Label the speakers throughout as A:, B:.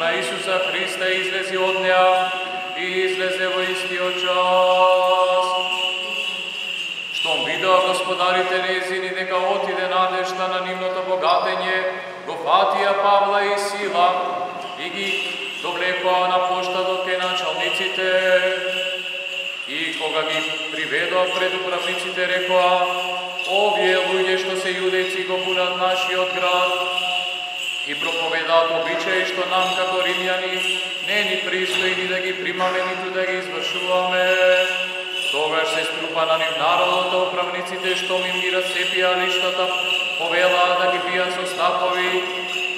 A: на Исуса Христа излези од неа и излезе во истиот час. Штом видеа господарите незини дека отиде надежта на нивното богатење, го фатија Павла и Сила и ги довлекоа на пошта до ке началниците. И кога ги приведоа пред управниците, рекоа: овие луѓе што се јудејци го бунат нашиот град и проповедаат обичаи што нам како римјани не ни пристои ни да ги примаме, ниту да ги извршуваме. Тогаш се струпа на нив народот, а управниците што им ги расцепија лиштата, повелаа да ги бијат со стапови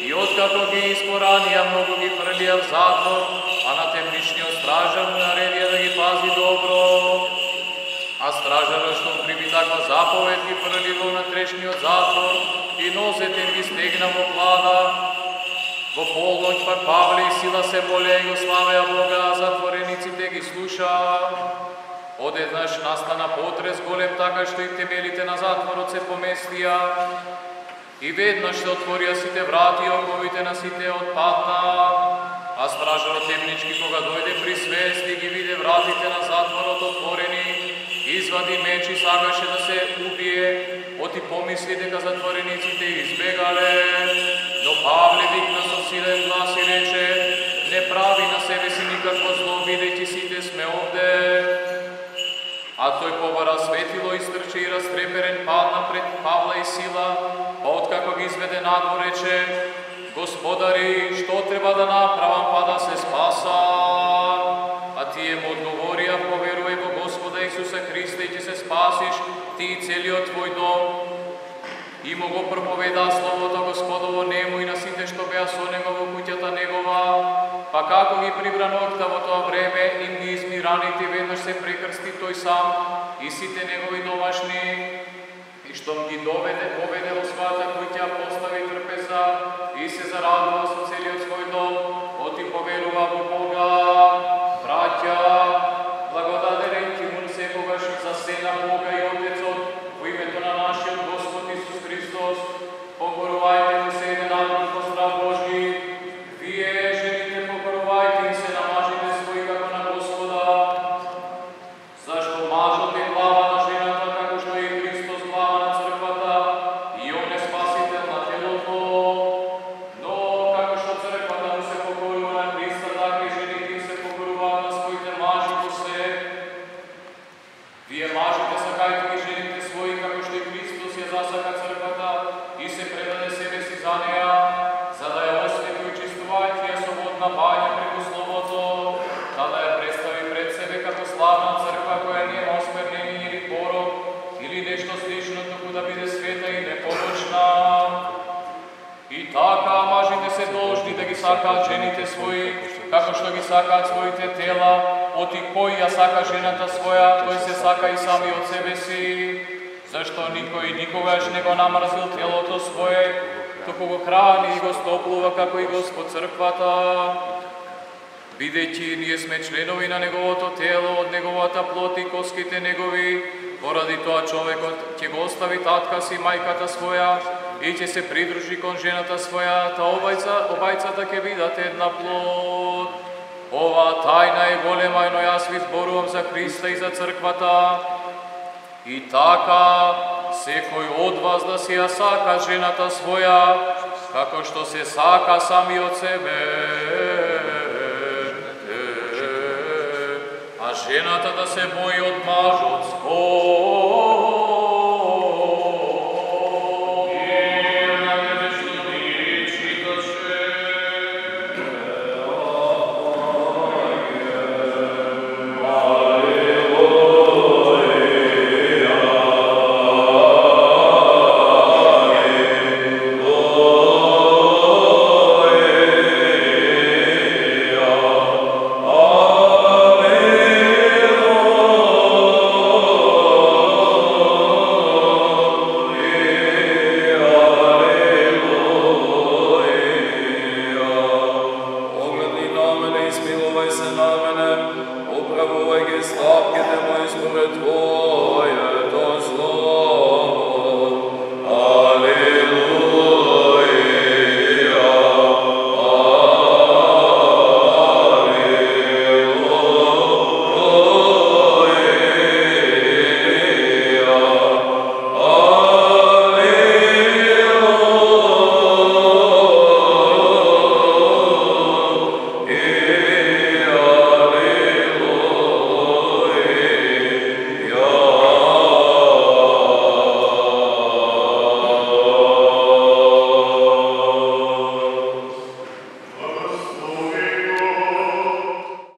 A: и откако ги испоранија, многу ги фрлија в затвор, а на темничниот стражар му наредија да ги пази добро. А стражарот што приби таква заповед ги фрли во внатрешниот затвор и носете ги стегна во плада. Во полноќ пак Павле и Сила се молеа и го славеа Бога, а затворениците ги слушаа. Одеднаш настана потрес голем, така што и темелите на затворот се поместија. И веднаш се отворија сите врати и оковите на сите отпадна. А стражарот темнички, кога дојде при свест и ги виде вратите на затворот отворени, извади меч и сакаше да се убие, оти помисли дека затворениците избегале. Но Павле викна со силен глас и рече: не прави на себе си никакво зло, видејќи сите сме овде. А тој побара светило, истрче и растреперен падна пред Павла и Сила, па откако ги изведе надвор рече: Господари, што треба да направам па да се спаса? А тие му одговорија: поверувај во Господа Исуса Христа и ќе се спасиш ти и целиот твој дом. И му го проповедаа словото Господово нему и на сите што беа со него во куќата негова. Па како ги прибра ноќта во тоа време, им ги изми раните, веднаш се прекрсти тој сам и сите негови домашни. И штом ги поведе во својата куќа, постави трпеза и се зарадува со целиот свој дом, оти поверува во Бога. Браќа, благодарен ти му секогаш за се на Бога и Отецот, во името на нашиот Господ Исус Христос, покорувајте му се еден на друг во страх Божи. Вие, жените, покорувајте им се на мажите своји како на Господа, зашто мажот е глава на жената, како што е Христос глава на црквата и он е спасител на телото. Но како што црквата му се покорува на Христа, така и жените им се покоруваат на своите мажи во се. Вие мажите сакајте ги жените своји, како што и Христос ја засака црквата и се предаде себе си за неа, за да ја освети, очистувајќи ја со водна бања преку Словото, за да ја представи пред себе како славна црква која нема осквернение или порок или нешто слично, туку да биде света и непорочна. И така мажите се должни да ги сакаат жените своји, како што ги сакаат своите тела. Оти кој ја сака жената своја, тој се сака и сами од себе си, зашто никој никогаш не го намрзил телото свое, туку го храни и го стоплува како и Господ црквата. Бидејќи ние сме членови на неговото тело, од неговата плот и коските негови, поради тоа човекот ќе го остави татка си, мајката своја и ќе се придружи кон жената своја, та обајцата ќе бидат една плот. Ова тајна е голема, но јас ви зборувам за Христа и за црквата. И така, секој од вас да си ја сака жената своја, како што се сака сами од себе. А жената да се бои од мажот свој.
B: Оправувај ги слабките мои според Твој